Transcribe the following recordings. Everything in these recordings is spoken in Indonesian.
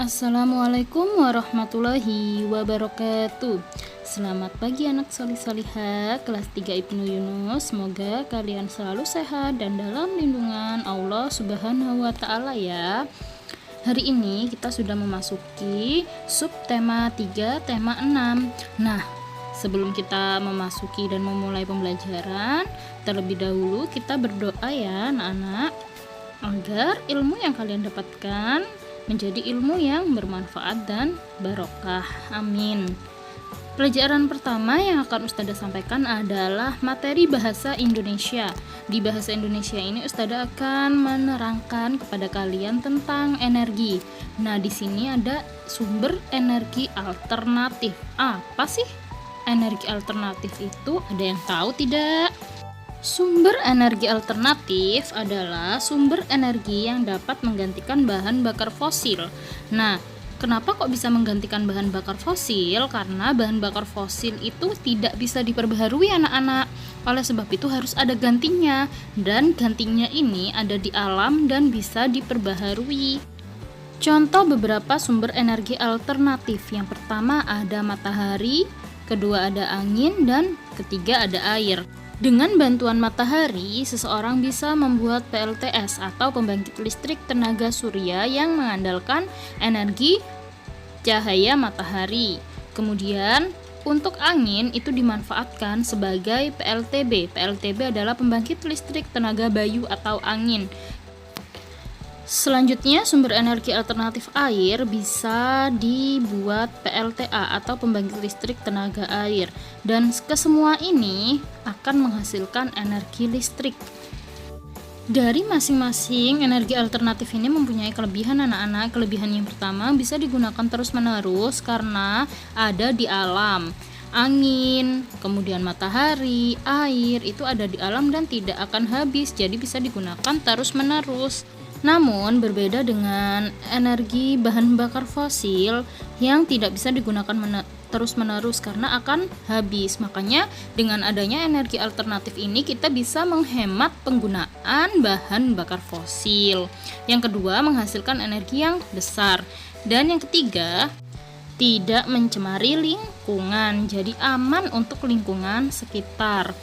Assalamualaikum warahmatullahi wabarakatuh. Selamat pagi anak solih-solihah kelas 3 Ibnu Yunus. Semoga kalian selalu sehat dan dalam lindungan Allah Subhanahu wa taala ya. Hari ini kita sudah memasuki subtema 3 tema 6. Nah, sebelum kita memasuki dan memulai pembelajaran, terlebih dahulu kita berdoa ya anak-anak, agar ilmu yang kalian dapatkan menjadi ilmu yang bermanfaat dan barokah. Amin. Pelajaran pertama yang akan Ustazah sampaikan adalah materi bahasa Indonesia. Di bahasa Indonesia ini Ustazah akan menerangkan kepada kalian tentang energi. Nah, di sini ada sumber energi alternatif. Apa sih energi alternatif itu? Ada yang tahu tidak? Sumber energi alternatif adalah sumber energi yang dapat menggantikan bahan bakar fosil. Nah, kenapa kok bisa menggantikan bahan bakar fosil? Karena bahan bakar fosil itu tidak bisa diperbaharui anak-anak. Oleh sebab itu harus ada gantinya. Dan gantinya ini ada di alam dan bisa diperbaharui. Contoh beberapa sumber energi alternatif. Yang pertama ada matahari, kedua ada angin, dan ketiga ada air. Dengan bantuan matahari, seseorang bisa membuat PLTS atau pembangkit listrik tenaga surya yang mengandalkan energi cahaya matahari. Kemudian, untuk angin itu dimanfaatkan sebagai PLTB. PLTB adalah pembangkit listrik tenaga bayu atau angin. Selanjutnya, sumber energi alternatif air bisa dibuat PLTA atau pembangkit listrik tenaga air, dan kesemua ini akan menghasilkan energi listrik. Dari masing-masing energi alternatif ini mempunyai kelebihan anak-anak. Kelebihan yang pertama, bisa digunakan terus-menerus karena ada di alam. Angin, kemudian matahari, air itu ada di alam dan tidak akan habis, jadi bisa digunakan terus-menerus. Namun berbeda dengan energi bahan bakar fosil yang tidak bisa digunakan terus-menerus karena akan habis. Makanya dengan adanya energi alternatif ini kita bisa menghemat penggunaan bahan bakar fosil. Yang kedua, menghasilkan energi yang besar. Dan yang ketiga, tidak mencemari lingkungan, jadi aman untuk lingkungan sekitar.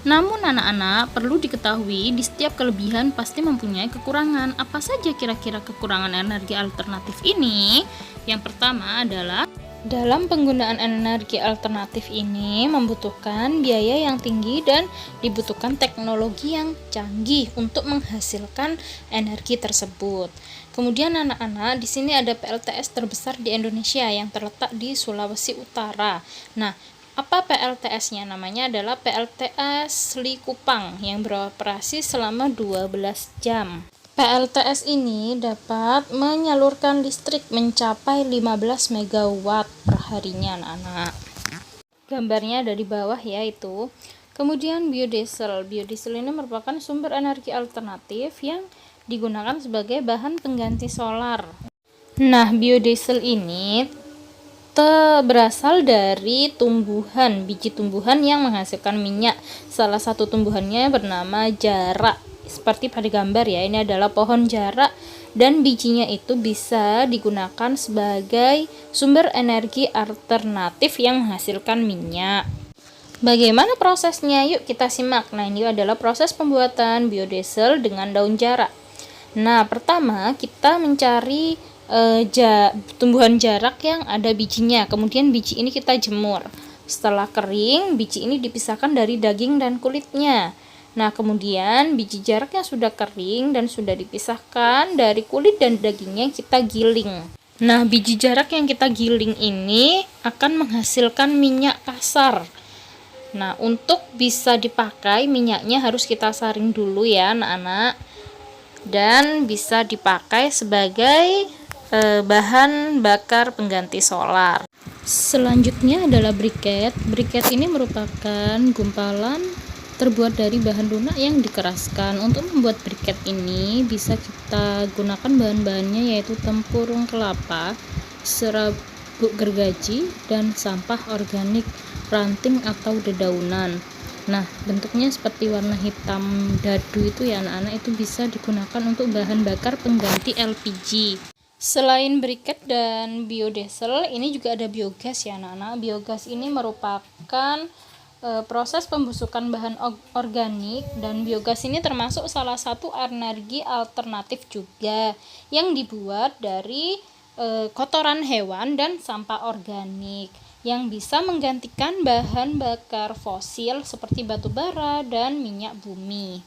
Namun anak-anak perlu diketahui di setiap kelebihan pasti mempunyai kekurangan. Apa saja kira-kira kekurangan energi alternatif ini? Yang pertama adalah dalam penggunaan energi alternatif ini membutuhkan biaya yang tinggi dan dibutuhkan teknologi yang canggih untuk menghasilkan energi tersebut. Kemudian anak-anak, di sini ada PLTS terbesar di Indonesia yang terletak di Sulawesi Utara. Nah, apa PLTS-nya? Namanya adalah PLTS Likupang yang beroperasi selama 12 jam. PLTS ini dapat menyalurkan listrik mencapai 15 MW per harinya anak-anak. Gambarnya ada di bawah ya itu. Kemudian biodiesel. Biodiesel ini merupakan sumber energi alternatif yang digunakan sebagai bahan pengganti solar. Nah, biodiesel ini berasal dari tumbuhan, biji tumbuhan yang menghasilkan minyak. Salah satu tumbuhannya bernama jarak. Seperti pada gambar ya, ini adalah pohon jarak dan bijinya itu bisa digunakan sebagai sumber energi alternatif yang menghasilkan minyak. Bagaimana prosesnya? Yuk kita simak. Nah, ini adalah proses pembuatan biodiesel dengan daun jarak. Nah, pertama kita mencari tumbuhan jarak yang ada bijinya. Kemudian biji ini kita jemur. Setelah kering, biji ini dipisahkan dari daging dan kulitnya. Nah, kemudian biji jarak yang sudah kering dan sudah dipisahkan dari kulit dan dagingnya kita giling. Nah, biji jarak yang kita giling ini akan menghasilkan minyak kasar. Nah, untuk bisa dipakai minyaknya harus kita saring dulu ya anak-anak, dan bisa dipakai sebagai bahan bakar pengganti solar. Selanjutnya adalah briket. Briket ini merupakan gumpalan terbuat dari bahan lunak yang dikeraskan. Untuk membuat briket ini bisa kita gunakan bahan-bahannya yaitu tempurung kelapa, serbuk gergaji, dan sampah organik, ranting atau dedaunan. Nah, bentuknya seperti warna hitam dadu itu ya anak-anak, itu bisa digunakan untuk bahan bakar pengganti LPG. Selain briket dan biodiesel, ini juga ada biogas ya anak-anak. Biogas ini merupakan proses pembusukan bahan organik, dan biogas ini termasuk salah satu energi alternatif juga yang dibuat dari kotoran hewan dan sampah organik yang bisa menggantikan bahan bakar fosil seperti batu bara dan minyak bumi.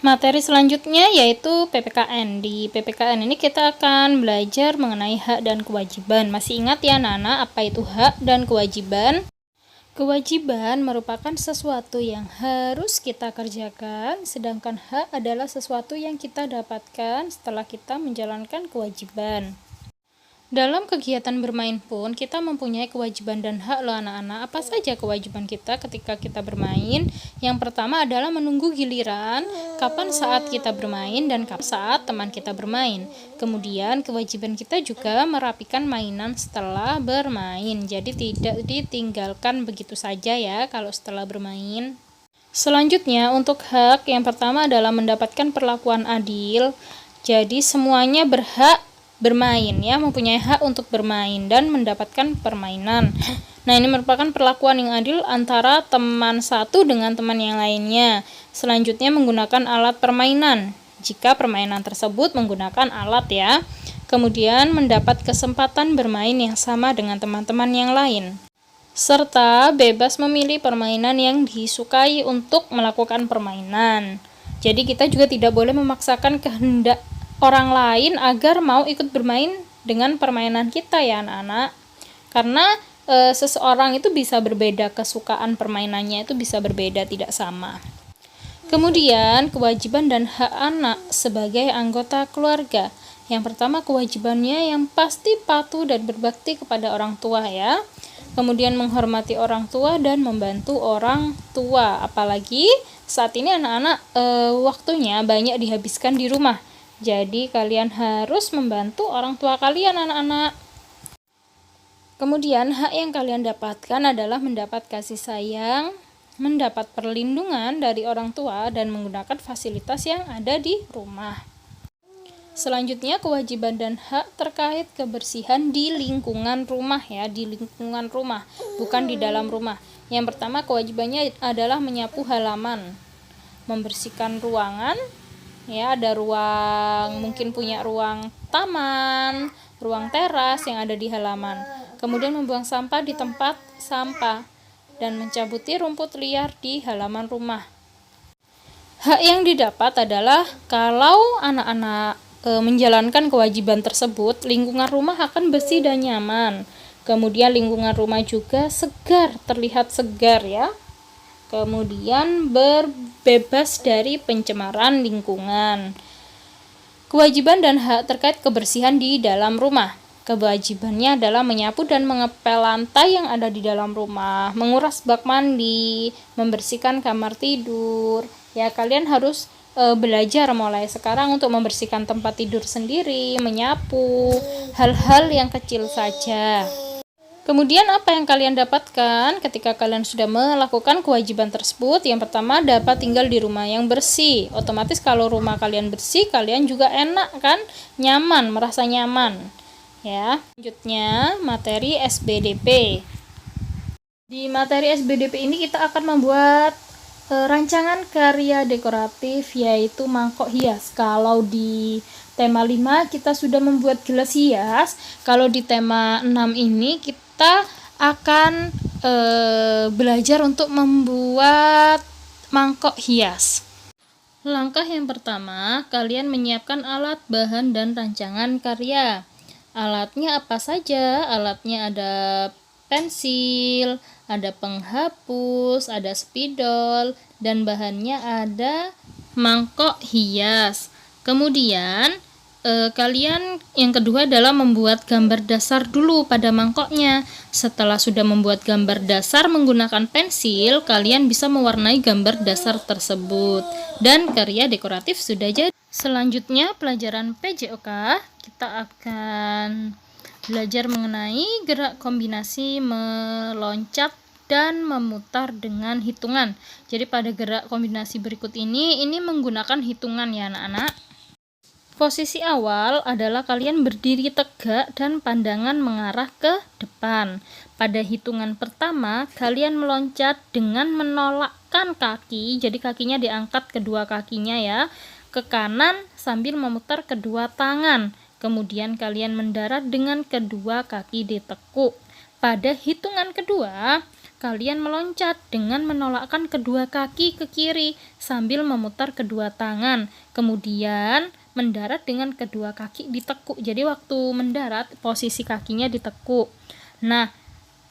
Materi selanjutnya yaitu PPKN. Di PPKN ini kita akan belajar mengenai hak dan kewajiban. Masih ingat ya anak-anak apa itu hak dan kewajiban? Kewajiban merupakan sesuatu yang harus kita kerjakan, sedangkan hak adalah sesuatu yang kita dapatkan setelah kita menjalankan kewajiban. Dalam kegiatan bermain pun kita mempunyai kewajiban dan hak loh anak-anak. Apa saja kewajiban kita ketika kita bermain? Yang pertama adalah menunggu giliran, kapan saat kita bermain dan kapan saat teman kita bermain. Kemudian kewajiban kita juga merapikan mainan setelah bermain. Jadi tidak ditinggalkan begitu saja ya kalau setelah bermain. Selanjutnya untuk hak, yang pertama adalah mendapatkan perlakuan adil. Jadi semuanya berhak bermain ya, mempunyai hak untuk bermain dan mendapatkan permainan. Nah, ini merupakan perlakuan yang adil antara teman satu dengan teman yang lainnya. Selanjutnya menggunakan alat permainan jika permainan tersebut menggunakan alat ya. Kemudian mendapat kesempatan bermain yang sama dengan teman-teman yang lain, serta bebas memilih permainan yang disukai untuk melakukan permainan. Jadi kita juga tidak boleh memaksakan kehendak orang lain agar mau ikut bermain dengan permainan kita ya anak-anak, karena seseorang itu bisa berbeda, kesukaan permainannya itu bisa berbeda, tidak sama. Kemudian kewajiban dan hak anak sebagai anggota keluarga. Yang pertama, kewajibannya yang pasti patuh dan berbakti kepada orang tua ya. Kemudian menghormati orang tua dan membantu orang tua, apalagi saat ini anak-anak waktunya banyak dihabiskan di rumah. Jadi kalian harus membantu orang tua kalian anak-anak. Kemudian hak yang kalian dapatkan adalah mendapat kasih sayang, mendapat perlindungan dari orang tua, dan menggunakan fasilitas yang ada di rumah. Selanjutnya kewajiban dan hak terkait kebersihan di lingkungan rumah ya, di lingkungan rumah, bukan di dalam rumah. Yang pertama kewajibannya adalah menyapu halaman, membersihkan ruangan. Ya, ada ruang, mungkin punya ruang taman, ruang teras yang ada di halaman. Kemudian membuang sampah di tempat sampah dan mencabuti rumput liar di halaman rumah. Hak yang didapat adalah kalau anak-anak menjalankan kewajiban tersebut, lingkungan rumah akan bersih dan nyaman. Kemudian lingkungan rumah juga segar, terlihat segar ya. Kemudian berbebas dari pencemaran lingkungan. Kewajiban dan hak terkait kebersihan di dalam rumah. Kewajibannya adalah menyapu dan mengepel lantai yang ada di dalam rumah, menguras bak mandi, membersihkan kamar tidur. Ya, kalian harus belajar mulai sekarang untuk membersihkan tempat tidur sendiri, menyapu, hal-hal yang kecil saja. Kemudian apa yang kalian dapatkan ketika kalian sudah melakukan kewajiban tersebut? Yang pertama, dapat tinggal di rumah yang bersih. Otomatis kalau rumah kalian bersih, kalian juga enak kan? Nyaman, merasa nyaman. Ya. Selanjutnya, materi SBDP. Di materi SBDP ini kita akan membuat rancangan karya dekoratif, yaitu mangkok hias. Kalau di tema 5 kita sudah membuat gelas hias. Kalau di tema 6 ini kita akan belajar untuk membuat mangkok hias. Langkah yang pertama, kalian menyiapkan alat, bahan, dan rancangan karya. Alatnya apa saja? Alatnya ada pensil, ada penghapus, ada spidol, dan bahannya ada mangkok hias. Kemudian kalian yang kedua adalah membuat gambar dasar dulu pada mangkoknya. Setelah sudah membuat gambar dasar menggunakan pensil, kalian bisa mewarnai gambar dasar tersebut dan karya dekoratif sudah jadi. Selanjutnya pelajaran PJOK, kita akan belajar mengenai gerak kombinasi meloncat dan memutar dengan hitungan. Jadi pada gerak kombinasi berikut ini menggunakan hitungan ya anak-anak. Posisi awal adalah kalian berdiri tegak dan pandangan mengarah ke depan. Pada hitungan pertama, kalian meloncat dengan menolakkan kaki, jadi kakinya diangkat kedua kakinya ya, ke kanan sambil memutar kedua tangan. Kemudian kalian mendarat dengan kedua kaki ditekuk. Pada hitungan kedua, kalian meloncat dengan menolakkan kedua kaki ke kiri sambil memutar kedua tangan. Kemudian mendarat dengan kedua kaki ditekuk. Jadi waktu mendarat posisi kakinya ditekuk. Nah,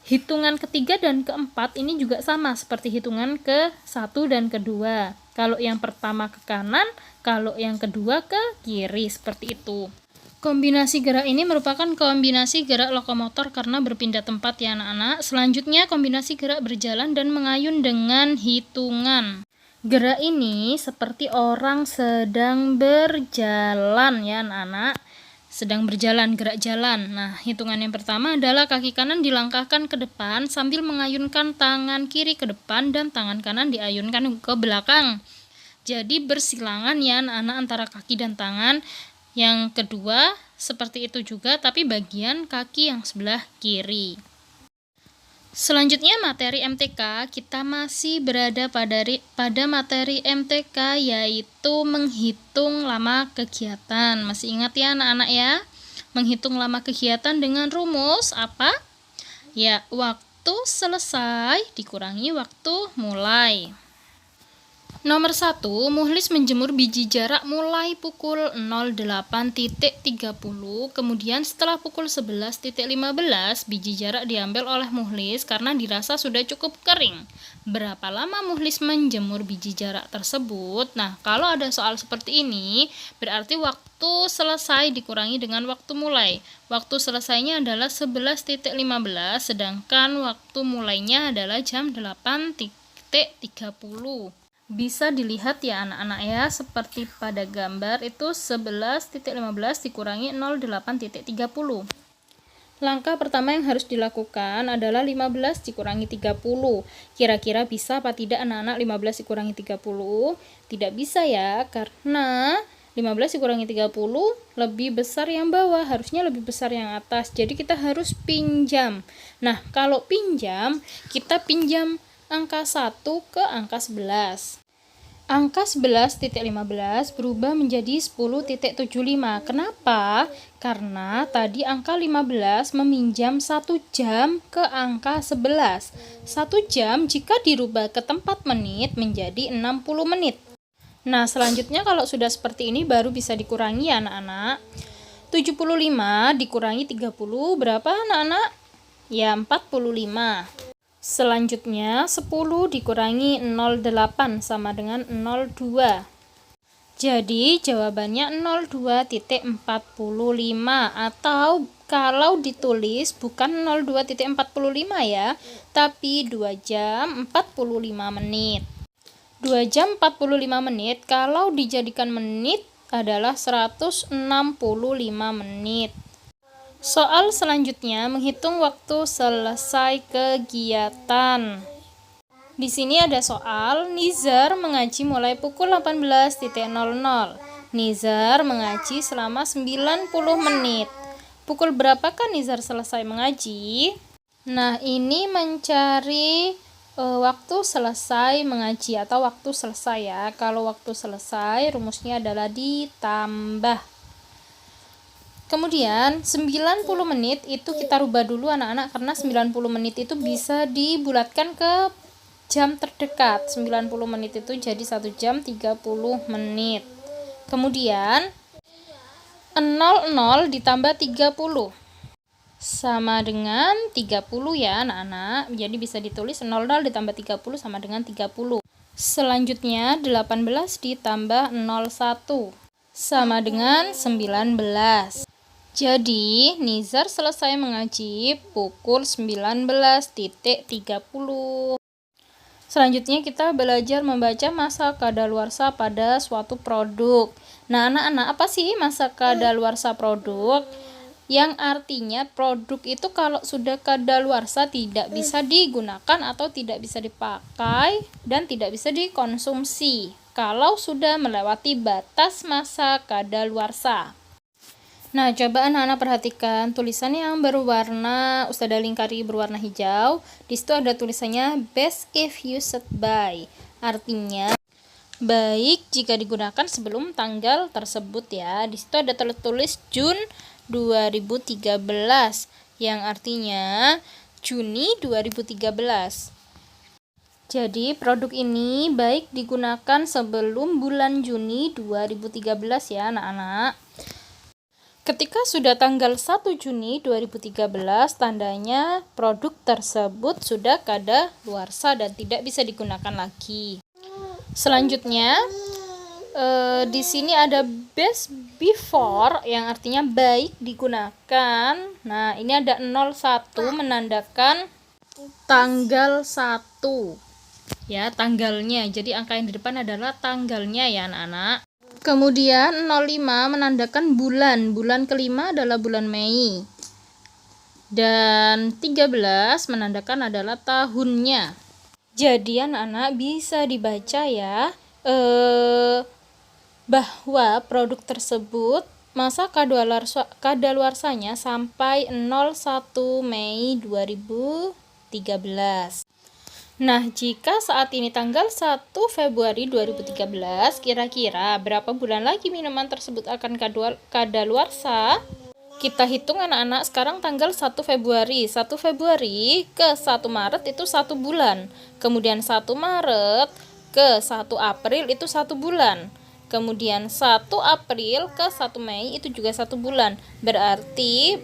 hitungan ketiga dan keempat ini juga sama seperti hitungan ke 1 dan kedua. Kalau yang pertama ke kanan, kalau yang kedua ke kiri, seperti itu. Kombinasi gerak ini merupakan kombinasi gerak lokomotor karena berpindah tempat ya anak-anak. Selanjutnya kombinasi gerak berjalan dan mengayun dengan hitungan. Gerak ini seperti orang sedang berjalan ya anak-anak. Sedang berjalan, gerak jalan. Nah, hitungan yang pertama adalah kaki kanan dilangkahkan ke depan sambil mengayunkan tangan kiri ke depan dan tangan kanan diayunkan ke belakang. Jadi bersilangan ya anak-anak antara kaki dan tangan. Yang kedua seperti itu juga tapi bagian kaki yang sebelah kiri. Selanjutnya materi MTK, kita masih berada pada materi MTK yaitu menghitung lama kegiatan. Masih ingat ya anak-anak ya? Menghitung lama kegiatan dengan rumus apa? Ya, waktu selesai dikurangi waktu mulai. Nomor 1, Muhlis menjemur biji jarak mulai pukul 08.30, kemudian setelah pukul 11.15, biji jarak diambil oleh Muhlis karena dirasa sudah cukup kering. Berapa lama Muhlis menjemur biji jarak tersebut? Nah, kalau ada soal seperti ini, berarti waktu selesai dikurangi dengan waktu mulai. Waktu selesainya adalah 11.15, sedangkan waktu mulainya adalah jam 8.30. Bisa dilihat ya anak-anak ya, seperti pada gambar itu 11.15 dikurangi 08.30. Langkah pertama yang harus dilakukan adalah 15 dikurangi 30. Kira-kira bisa apa tidak anak-anak 15 dikurangi 30? Tidak bisa ya, karena 15 dikurangi 30 lebih besar yang bawah, harusnya lebih besar yang atas. Jadi kita harus pinjam. Nah, kalau pinjam, kita pinjam angka 1 ke angka 11. Angka 11.15 berubah menjadi 10.75. Kenapa? Karena tadi angka 15 meminjam 1 jam ke angka 11. 1 jam jika dirubah ke tempat menit menjadi 60 menit. Nah, selanjutnya kalau sudah seperti ini baru bisa dikurangi ya anak-anak. 75 dikurangi 30 berapa anak-anak? Ya, 45. Selanjutnya 10 dikurangi 08 sama dengan 02. Jadi jawabannya 02.45 atau kalau ditulis bukan 02.45 ya, tapi 2 jam 45 menit. 2 jam 45 menit kalau dijadikan menit adalah 165 menit. Soal selanjutnya menghitung waktu selesai kegiatan. Di sini ada soal Nizar mengaji mulai pukul 18.00. Nizar mengaji selama 90 menit. Pukul berapakah Nizar selesai mengaji? Nah, ini mencari waktu selesai mengaji atau waktu selesai ya. Kalau waktu selesai rumusnya adalah ditambah. Kemudian 90 menit itu kita rubah dulu anak-anak karena 90 menit itu bisa dibulatkan ke jam terdekat. 90 menit itu jadi 1 jam 30 menit. Kemudian 00 ditambah 30 sama dengan 30 ya anak-anak. Jadi bisa ditulis 00 ditambah 30 sama dengan 30. Selanjutnya 18 ditambah 01 sama dengan 19. Jadi, Nizar selesai mengaji pukul 19.30. Selanjutnya kita belajar membaca masa kadaluarsa pada suatu produk. Nah, anak-anak, apa sih masa kadaluarsa produk? Yang artinya produk itu kalau sudah kadaluarsa tidak bisa digunakan atau tidak bisa dipakai dan tidak bisa dikonsumsi. kalau sudah melewati batas masa kadaluarsa. Nah, coba anak-anak perhatikan tulisan yang berwarna Ustadzah lingkari berwarna hijau. Di situ ada tulisannya best if used by. Artinya baik jika digunakan sebelum tanggal tersebut ya. Di situ ada tertulis June 2013 yang artinya Juni 2013. Jadi produk ini baik digunakan sebelum bulan Juni 2013 ya anak-anak. Ketika sudah tanggal 1 Juni 2013, tandanya produk tersebut sudah kadaluarsa dan tidak bisa digunakan lagi. Selanjutnya, di sini ada best before yang artinya baik digunakan. Nah, ini ada 01 menandakan tanggal 1. Ya, tanggalnya. Jadi angka yang di depan adalah tanggalnya ya anak-anak. Kemudian 05 menandakan bulan. Bulan kelima adalah bulan Mei. Dan 13 menandakan adalah tahunnya. Jadi anak-anak bisa dibaca ya bahwa produk tersebut masa kadaluarsanya sampai 01 Mei 2013. Nah, jika saat ini tanggal 1 Februari 2013, kira-kira berapa bulan lagi minuman tersebut akan kadaluarsa? Kita hitung anak-anak, sekarang tanggal 1 Februari. 1 Februari ke 1 Maret itu 1 bulan. Kemudian 1 Maret ke 1 April itu 1 bulan. Kemudian 1 April ke 1 Mei itu juga 1 bulan. Berarti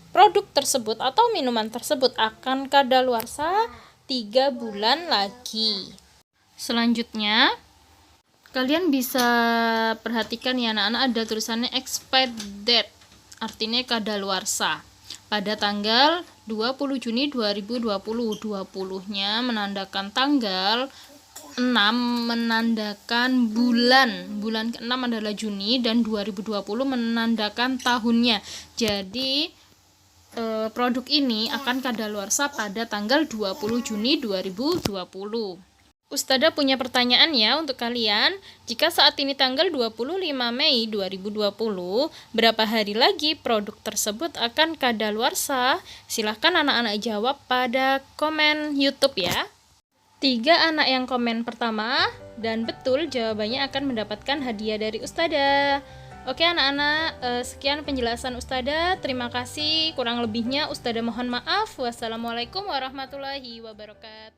produk tersebut atau minuman tersebut akan kadaluarsa 3 bulan lagi. Selanjutnya, kalian bisa perhatikan ya anak-anak, ada tulisannya expired date, artinya kadaluarsa. Pada tanggal 20 Juni 2020, 20-nya menandakan tanggal, 6 menandakan bulan. Bulan ke-6 adalah Juni dan 2020 menandakan tahunnya. Jadi produk ini akan kadaluarsa pada tanggal 20 Juni 2020. Ustadzah punya pertanyaan ya untuk kalian. Jika saat ini tanggal 25 Mei 2020, berapa hari lagi produk tersebut akan kadaluarsa? Silahkan anak-anak jawab pada komen YouTube ya. 3 anak yang komen pertama dan betul jawabannya akan mendapatkan hadiah dari Ustadzah. Oke anak-anak, sekian penjelasan Ustadzah. Terima kasih. Kurang lebihnya Ustadzah mohon maaf. Wassalamualaikum warahmatullahi wabarakatuh.